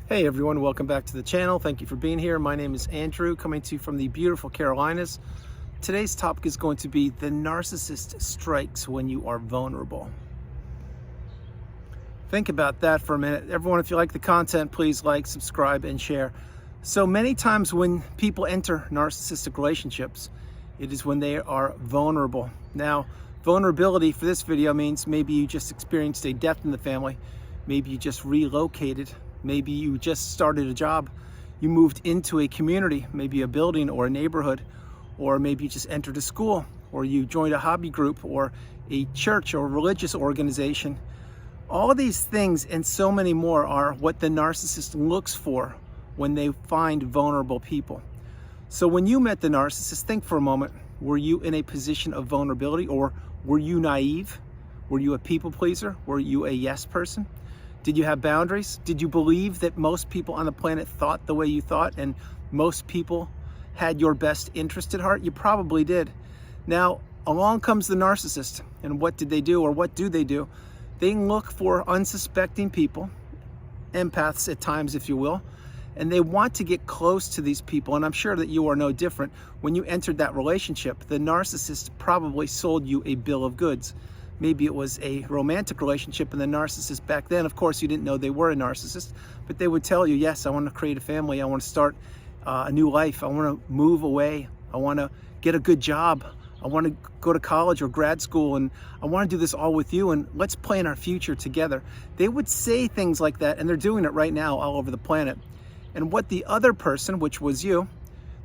Hey everyone, welcome back to the channel. Thank you for being here. My name is Andrew, coming to you from the beautiful Carolinas. Today's topic is going to be the narcissist strikes when you are vulnerable. Think about that for a minute. Everyone, if you like the content, please like, subscribe, and share. So many times when people enter narcissistic relationships, it is when they are vulnerable. Now, vulnerability for this video means maybe you just experienced a death in the family, maybe you just relocated, maybe you just started a job, you moved into a community, maybe a building or a neighborhood, or maybe you just entered a school, or you joined a hobby group or a church or religious organization. All of these things and so many more are what the narcissist looks for when they find vulnerable people. So when you met the narcissist, think for a moment, were you in a position of vulnerability, or were you naive? Were you a people pleaser? Were you a yes person? Did you have boundaries? Did you believe that most people on the planet thought the way you thought and most people had your best interest at heart? You probably did. Now, along comes the narcissist, and what did they do, or what do? They look for unsuspecting people, empaths at times, if you will, and they want to get close to these people, and I'm sure that you are no different. When you entered that relationship, the narcissist probably sold you a bill of goods. Maybe it was a romantic relationship, and the narcissist back then, of course, you didn't know they were a narcissist, but they would tell you, yes, I want to create a family, I want to start a new life, I want to move away, I want to get a good job, I want to go to college or grad school, and I want to do this all with you, and let's plan our future together. They would say things like that, and they're doing it right now all over the planet. And what the other person, which was you,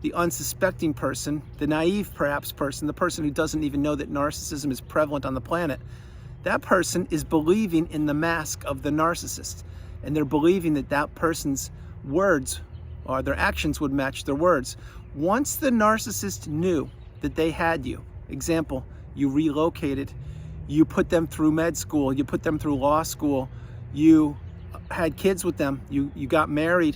the unsuspecting person, the naive perhaps person, the person who doesn't even know that narcissism is prevalent on the planet, that person is believing in the mask of the narcissist. And they're believing that that person's words or their actions would match their words. Once the narcissist knew that they had you, example, you relocated, you put them through med school, you put them through law school, you had kids with them, you got married,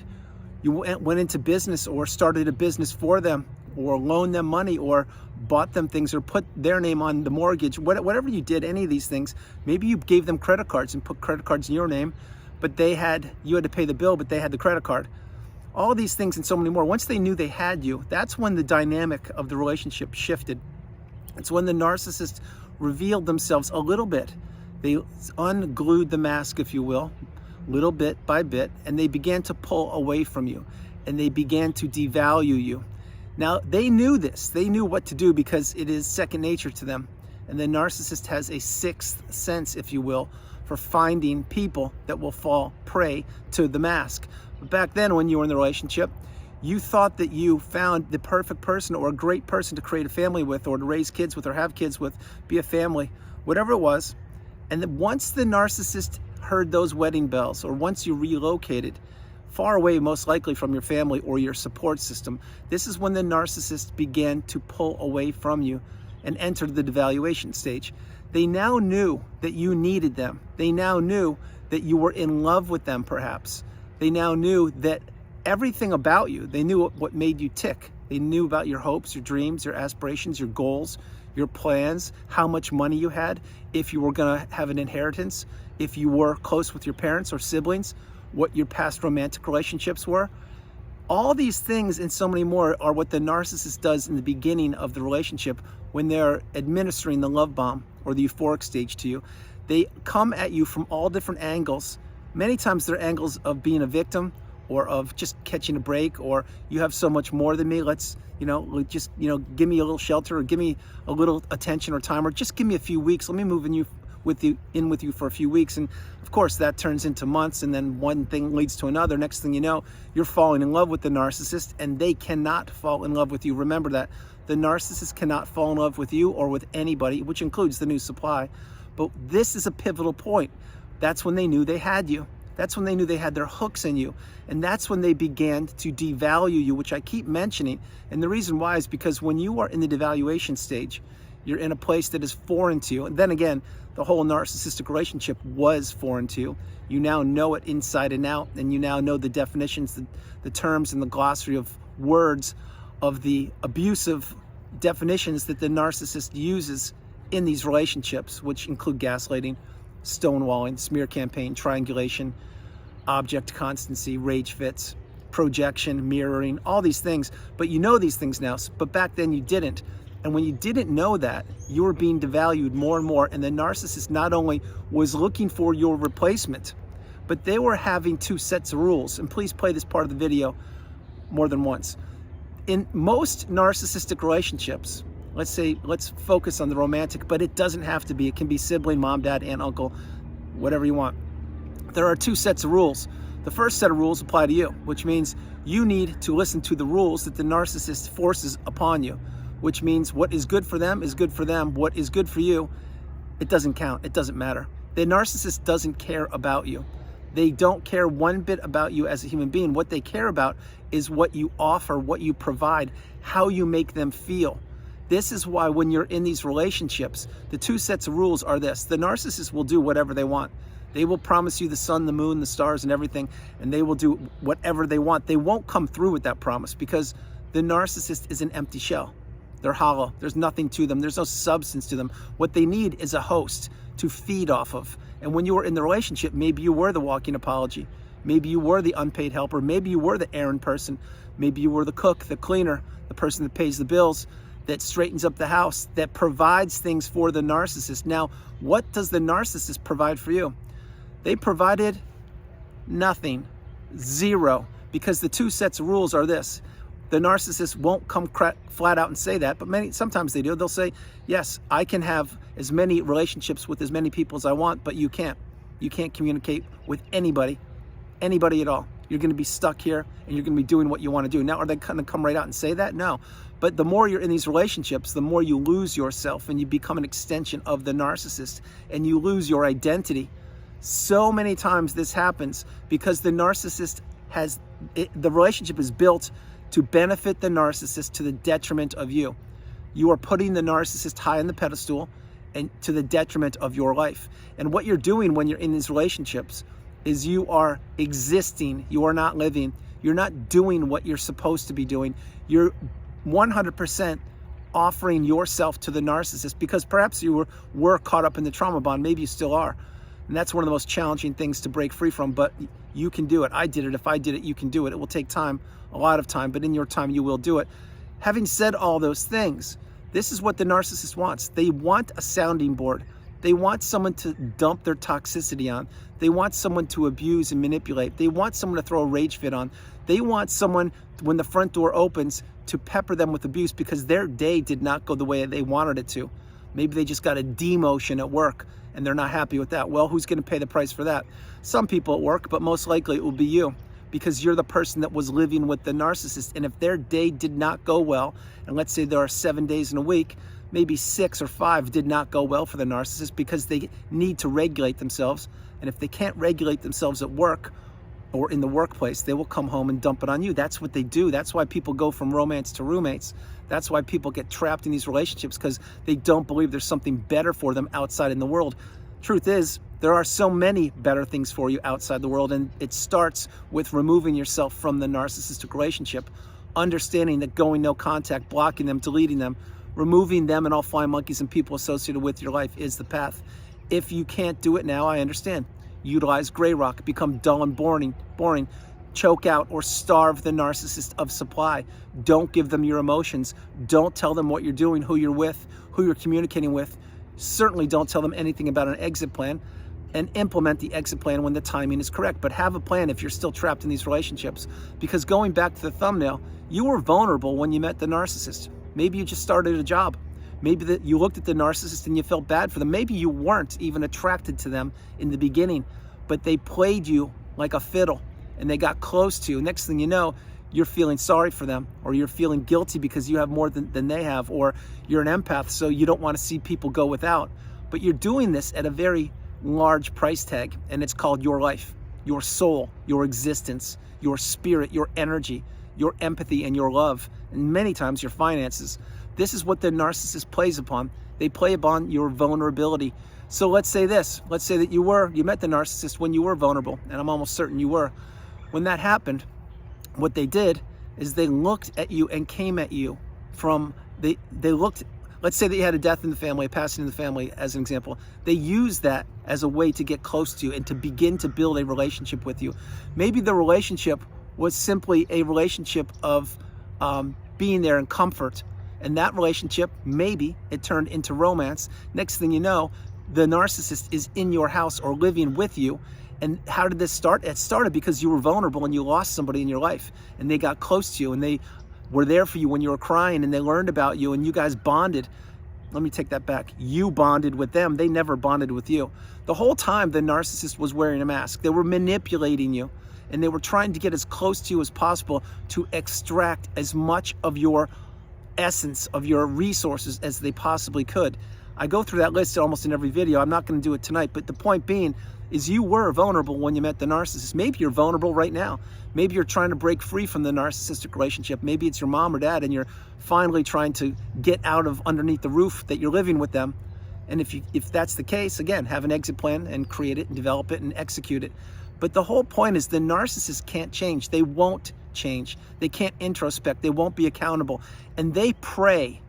you went into business or started a business for them, or loaned them money, or bought them things, or put their name on the mortgage, whatever you did, any of these things. Maybe you gave them credit cards and put credit cards in your name, but you had to pay the bill, but they had the credit card. All of these things and so many more. Once they knew they had you, that's when the dynamic of the relationship shifted. It's when the narcissist revealed themselves a little bit. They unglued the mask, if you will, little bit by bit, and they began to pull away from you, and they began to devalue you. Now, they knew this. They knew what to do because it is second nature to them. And the narcissist has a sixth sense, if you will, for finding people that will fall prey to the mask. But back then, when you were in the relationship, you thought that you found the perfect person or a great person to create a family with, or to raise kids with, or have kids with, be a family, whatever it was. And then once the narcissist heard those wedding bells, or once you relocated far away, most likely from your family or your support system, this is when the narcissist began to pull away from you and entered the devaluation stage. They now knew that you needed them. They now knew that you were in love with them, perhaps. They now knew that everything about you, they knew what made you tick. They knew about your hopes, your dreams, your aspirations, your goals, your plans, how much money you had, if you were gonna have an inheritance, if you were close with your parents or siblings, what your past romantic relationships were. All these things and so many more are what the narcissist does in the beginning of the relationship when they're administering the love bomb or the euphoric stage to you. They come at you from all different angles. Many times they're angles of being a victim, or of just catching a break, or you have so much more than me, let's, just, give me a little shelter, or give me a little attention or time, or just give me a few weeks, let me move in with you for a few weeks. And of course that turns into months, and then one thing leads to another. Next thing you know, you're falling in love with the narcissist, and they cannot fall in love with you. Remember that. The narcissist cannot fall in love with you or with anybody, which includes the new supply. But this is a pivotal point. That's when they knew they had you. That's when they knew they had their hooks in you. And that's when they began to devalue you, which I keep mentioning. And the reason why is because when you are in the devaluation stage, you're in a place that is foreign to you. And then again, the whole narcissistic relationship was foreign to you. You now know it inside and out, and you now know the definitions, the terms, and the glossary of words of the abusive definitions that the narcissist uses in these relationships, which include gaslighting, stonewalling, smear campaign, triangulation, object constancy, rage fits, projection, mirroring, all these things. But you know these things now, but back then you didn't. And when you didn't know that, you were being devalued more and more. And the narcissist not only was looking for your replacement, but they were having two sets of rules. And please play this part of the video more than once. In most narcissistic relationships, let's focus on the romantic, but it doesn't have to be. It can be sibling, mom, dad, aunt, uncle, whatever you want. There are two sets of rules. The first set of rules apply to you, which means you need to listen to the rules that the narcissist forces upon you, which means what is good for them is good for them. What is good for you, it doesn't count. It doesn't matter. The narcissist doesn't care about you. They don't care one bit about you as a human being. What they care about is what you offer, what you provide, how you make them feel. This is why when you're in these relationships, the two sets of rules are this. The narcissist will do whatever they want. They will promise you the sun, the moon, the stars, and everything, and they will do whatever they want. They won't come through with that promise because the narcissist is an empty shell. They're hollow. There's nothing to them. There's no substance to them. What they need is a host to feed off of. And when you were in the relationship, maybe you were the walking apology. Maybe you were the unpaid helper. Maybe you were the errand person. Maybe you were the cook, the cleaner, the person that pays the bills, that straightens up the house, that provides things for the narcissist. Now, what does the narcissist provide for you? They provided nothing, zero, because the two sets of rules are this. The narcissist won't come flat out and say that, but sometimes they do. They'll say, yes, I can have as many relationships with as many people as I want, but you can't. You can't communicate with anybody at all. You're going to be stuck here and you're going to be doing what you want to do. Now, are they going to come right out and say that? No. But the more you're in these relationships, the more you lose yourself and you become an extension of the narcissist and you lose your identity. So many times this happens because the narcissist the relationship is built to benefit the narcissist to the detriment of you. You are putting the narcissist high on the pedestal and to the detriment of your life. And what you're doing when you're in these relationships is you are existing. You are not living. You're not doing what you're supposed to be doing. You're 100% offering yourself to the narcissist because perhaps you were caught up in the trauma bond. Maybe you still are. And that's one of the most challenging things to break free from, but you can do it. I did it. If I did it, you can do it. It will take time, a lot of time, but in your time, you will do it. Having said all those things, this is what the narcissist wants. They want a sounding board. They want someone to dump their toxicity on. They want someone to abuse and manipulate. They want someone to throw a rage fit on. They want someone, when the front door opens, to pepper them with abuse because their day did not go the way they wanted it to. Maybe they just got a demotion at work and they're not happy with that. Well, who's going to pay the price for that? Some people at work, but most likely it will be you because you're the person that was living with the narcissist. And if their day did not go well, and let's say there are 7 days in a week, maybe 6 or 5 did not go well for the narcissist because they need to regulate themselves. And if they can't regulate themselves at work or in the workplace, they will come home and dump it on you. That's what they do. That's why people go from romance to roommates. That's why people get trapped in these relationships because they don't believe there's something better for them outside in the world. Truth is, there are so many better things for you outside the world, and it starts with removing yourself from the narcissistic relationship, understanding that going no contact, blocking them, deleting them, removing them and all flying monkeys and people associated with your life is the path. If you can't do it now, I understand. Utilize gray rock, become dull and boring, choke out or starve the narcissist of supply. Don't give them your emotions. Don't tell them what you're doing, who you're with, who you're communicating with. Certainly don't tell them anything about an exit plan, and implement the exit plan when the timing is correct. But have a plan if you're still trapped in these relationships. Because going back to the thumbnail, you were vulnerable when you met the narcissist. Maybe you just started a job. Maybe that you looked at the narcissist and you felt bad for them. Maybe you weren't even attracted to them in the beginning, but they played you like a fiddle and they got close to you. Next thing you know, you're feeling sorry for them, or you're feeling guilty because you have more than they have, or you're an empath, so you don't want to see people go without. But you're doing this at a very large price tag, and it's called your life, your soul, your existence, your spirit, your energy, your empathy, and your love, and many times your finances. This is what the narcissist plays upon. They play upon your vulnerability. So let's say this. Let's say that you met the narcissist when you were vulnerable, and I'm almost certain you were. When that happened, what they did is they looked at you and came at you from, they looked Let's say that you had a death in the family, a passing in the family as an example. They use that as a way to get close to you and to begin to build a relationship with you. Maybe the relationship was simply a relationship of being there in comfort. And that relationship, maybe it turned into romance. Next thing you know, the narcissist is in your house or living with you. And how did this start? It started because you were vulnerable and you lost somebody in your life and they got close to you and they were there for you when you were crying and they learned about you and you guys bonded. Let me take that back. You bonded with them. They never bonded with you. The whole time the narcissist was wearing a mask. They were manipulating you and they were trying to get as close to you as possible to extract as much of your essence, of your resources as they possibly could. I go through that list almost in every video. I'm not going to do it tonight, but the point being is you were vulnerable when you met the narcissist. Maybe you're vulnerable right now. Maybe you're trying to break free from the narcissistic relationship. Maybe it's your mom or dad and you're finally trying to get out of underneath the roof that you're living with them. And if that's the case, again, have an exit plan and create it and develop it and execute it. But the whole point is the narcissist can't change. They won't change. They can't introspect. They won't be accountable. And they prey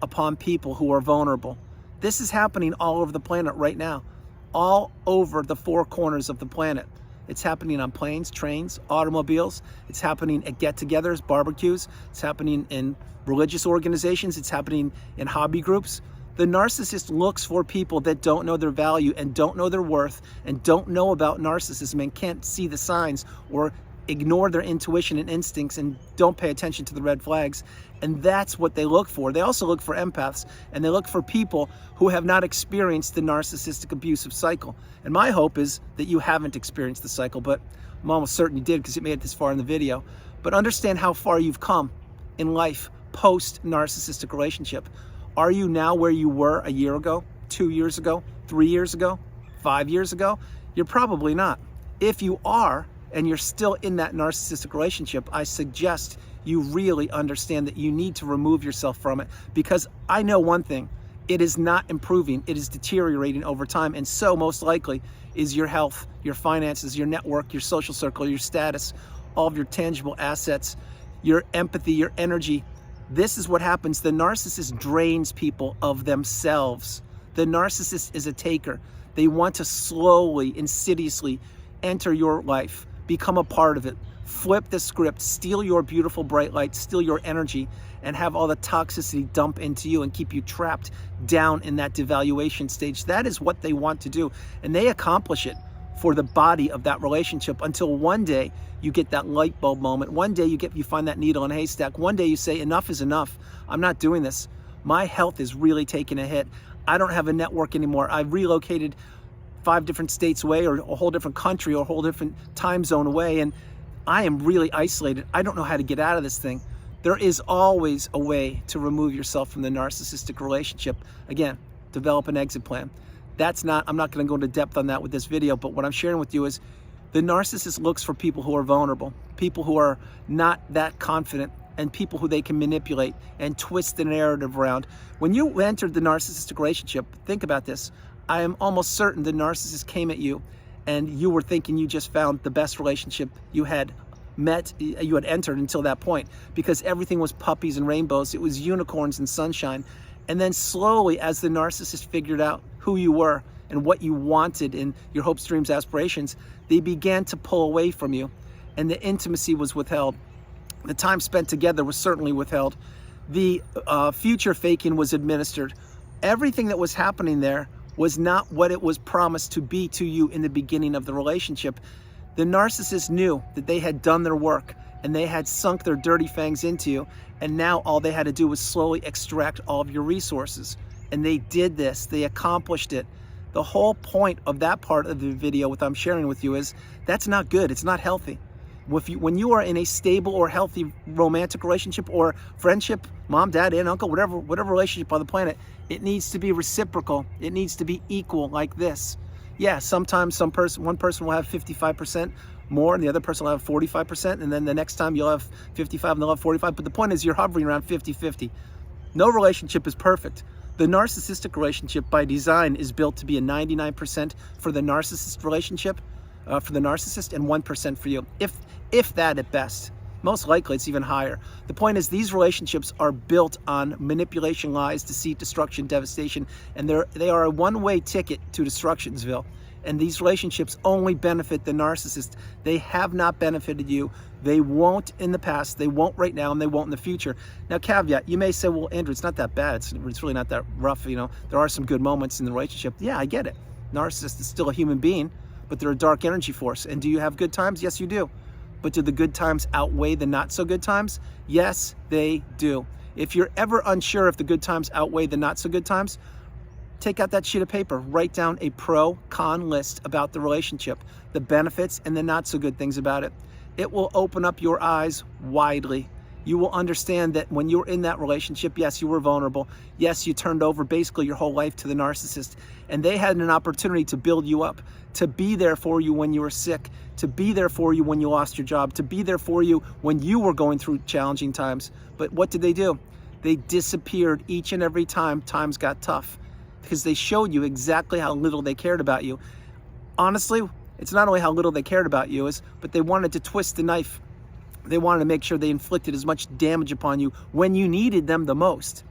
upon people who are vulnerable. This is happening all over the planet right now. All over the four corners of the planet. It's happening on planes, trains, automobiles. It's happening at get-togethers, barbecues. It's happening in religious organizations. It's happening in hobby groups. The narcissist looks for people that don't know their value and don't know their worth and don't know about narcissism and can't see the signs or ignore their intuition and instincts and don't pay attention to the red flags. And that's what they look for. They also look for empaths and they look for people who have not experienced the narcissistic abusive cycle. And my hope is that you haven't experienced the cycle, but I'm almost certain you did because you made it this far in the video. But understand how far you've come in life post-narcissistic relationship. Are you now where you were a year ago, 2 years ago, 3 years ago, 5 years ago? You're probably not. If you are, and you're still in that narcissistic relationship, I suggest you really understand that you need to remove yourself from it, because I know one thing, it is not improving, it is deteriorating over time, and so most likely is your health, your finances, your network, your social circle, your status, all of your tangible assets, your empathy, your energy. This is what happens. The narcissist drains people of themselves. The narcissist is a taker. They want to slowly, insidiously enter your life, become a part of it, flip the script, steal your beautiful bright light, steal your energy, and have all the toxicity dump into you and keep you trapped down in that devaluation stage. That is what they want to do. And they accomplish it for the body of that relationship until one day you get that light bulb moment. One day you find that needle in a haystack. One day you say, enough is enough. I'm not doing this. My health is really taking a hit. I don't have a network anymore. I've relocated 5 different states away, or a whole different country, or a whole different time zone away, and I am really isolated. I don't know how to get out of this thing. There is always a way to remove yourself from the narcissistic relationship. Again, develop an exit plan. I'm not going to go into depth on that with this video, but what I'm sharing with you is the narcissist looks for people who are vulnerable, people who are not that confident, and people who they can manipulate and twist the narrative around. When you entered the narcissistic relationship, think about this. I am almost certain the narcissist came at you and you were thinking you just found the best relationship you had entered until that point, because everything was puppies and rainbows. It was unicorns and sunshine. And then slowly, as the narcissist figured out who you were and what you wanted in your hopes, dreams, aspirations, they began to pull away from you, and the intimacy was withheld. The time spent together was certainly withheld. The future faking was administered. Everything that was happening there was not what it was promised to be to you in the beginning of the relationship. The narcissist knew that they had done their work and they had sunk their dirty fangs into you, and now all they had to do was slowly extract all of your resources. And they did this. They accomplished it. The whole point of that part of the video, what I'm sharing with you, is that's not good. It's not healthy. When you are in a stable or healthy romantic relationship or friendship, mom, dad, aunt, uncle, whatever relationship on the planet, it needs to be reciprocal. It needs to be equal, like this. Yeah, sometimes one person will have 55% more and the other person will have 45%, and then the next time you'll have 55 and they'll have 45. But the point is you're hovering around 50-50. No relationship is perfect. The narcissistic relationship by design is built to be a 99% for the narcissist relationship, for the narcissist, and 1% for you, if that at best. Most likely it's even higher. The point is, these relationships are built on manipulation, lies, deceit, destruction, devastation, and they are a one-way ticket to Destructionsville. And these relationships only benefit the narcissist. They have not benefited you. They won't in the past, they won't right now, and they won't in the future. Now, caveat, you may say, well, Andrew, it's not that bad. It's really not that rough. You know, there are some good moments in the relationship. Yeah, I get it. Narcissist is still a human being, but they're a dark energy force. And do you have good times? Yes, you do. But do the good times outweigh the not so good times? Yes, they do. If you're ever unsure if the good times outweigh the not so good times, take out that sheet of paper, write down a pro-con list about the relationship, the benefits and the not so good things about it. It will open up your eyes widely. You will understand that when you're in that relationship, yes, you were vulnerable. Yes, you turned over basically your whole life to the narcissist, and they had an opportunity to build you up, to be there for you when you were sick, to be there for you when you lost your job, to be there for you when you were going through challenging times. But what did they do? They disappeared each and every time times got tough, because they showed you exactly how little they cared about you. Honestly, it's not only how little they cared about you, but they wanted to twist the knife. They wanted to make sure they inflicted as much damage upon you when you needed them the most.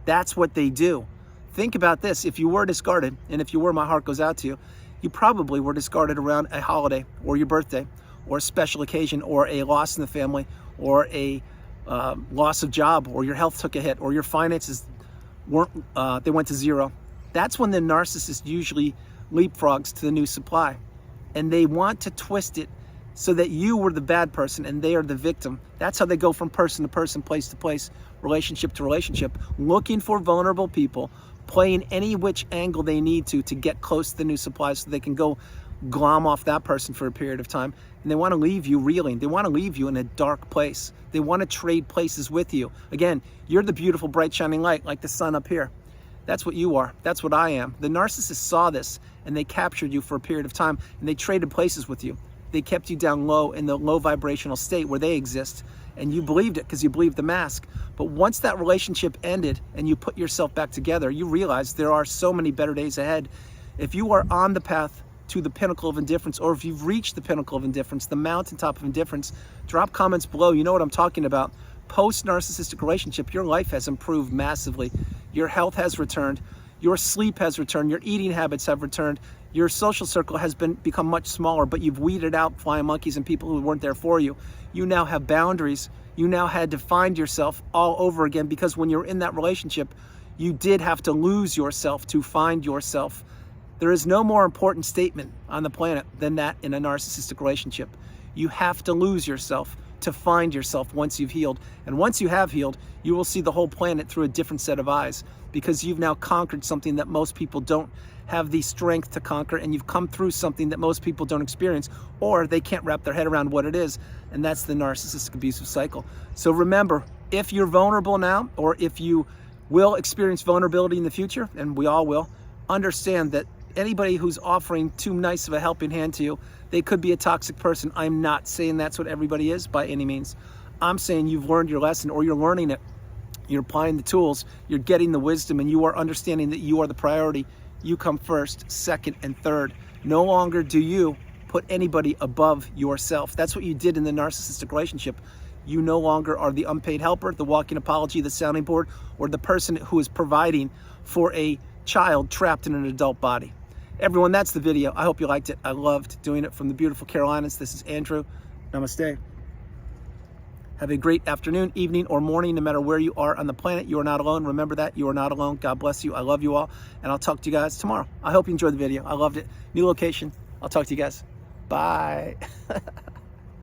That's what they do. Think about this. If you were discarded, and if you were, my heart goes out to you, you probably were discarded around a holiday or your birthday or a special occasion or a loss in the family or a loss of job, or your health took a hit, or your finances they went to zero. That's when the narcissist usually leapfrogs to the new supply. And they want to twist it so that you were the bad person and they are the victim. That's how they go from person to person, place to place, relationship to relationship, looking for vulnerable people, playing any which angle they need to get close to the new supply so they can go glom off that person for a period of time. And they want to leave you reeling. They want to leave you in a dark place. They want to trade places with you. Again, you're the beautiful, bright, shining light, like the sun up here. That's what you are. That's what I am. The narcissist saw this and they captured you for a period of time and they traded places with you. They kept you down low in the low vibrational state where they exist, and you believed it because you believed the mask. But once that relationship ended and you put yourself back together, you realize there are so many better days ahead. If you are on the path to the pinnacle of indifference, or if you've reached the pinnacle of indifference, the mountaintop of indifference, drop comments below. You know what I'm talking about. Post-narcissistic relationship, your life has improved massively. Your health has returned. Your sleep has returned. Your eating habits have returned. Your social circle has become much smaller, but you've weeded out flying monkeys and people who weren't there for you. You now have boundaries. You now had to find yourself all over again, because when you're in that relationship, you did have to lose yourself to find yourself. There is no more important statement on the planet than that in a narcissistic relationship. You have to lose yourself to find yourself once you've healed. And once you have healed, you will see the whole planet through a different set of eyes, because you've now conquered something that most people don't have the strength to conquer, and you've come through something that most people don't experience, or they can't wrap their head around what it is, and that's the narcissistic abusive cycle. So remember, if you're vulnerable now, or if you will experience vulnerability in the future, and we all will, understand that anybody who's offering too nice of a helping hand to you, they could be a toxic person. I'm not saying that's what everybody is by any means. I'm saying you've learned your lesson, or you're learning it. You're applying the tools, you're getting the wisdom, and you are understanding that you are the priority. You come first, second, and third. No longer do you put anybody above yourself. That's what you did in the narcissistic relationship. You no longer are the unpaid helper, the walking apology, the sounding board, or the person who is providing for a child trapped in an adult body. Everyone, that's the video. I hope you liked it. I loved doing it from the beautiful Carolinas. This is Andrew. Namaste. Have a great afternoon, evening, or morning, no matter where you are on the planet. You are not alone. Remember that. You are not alone. God bless you. I love you all. And I'll talk to you guys tomorrow. I hope you enjoyed the video. I loved it. New location. I'll talk to you guys. Bye.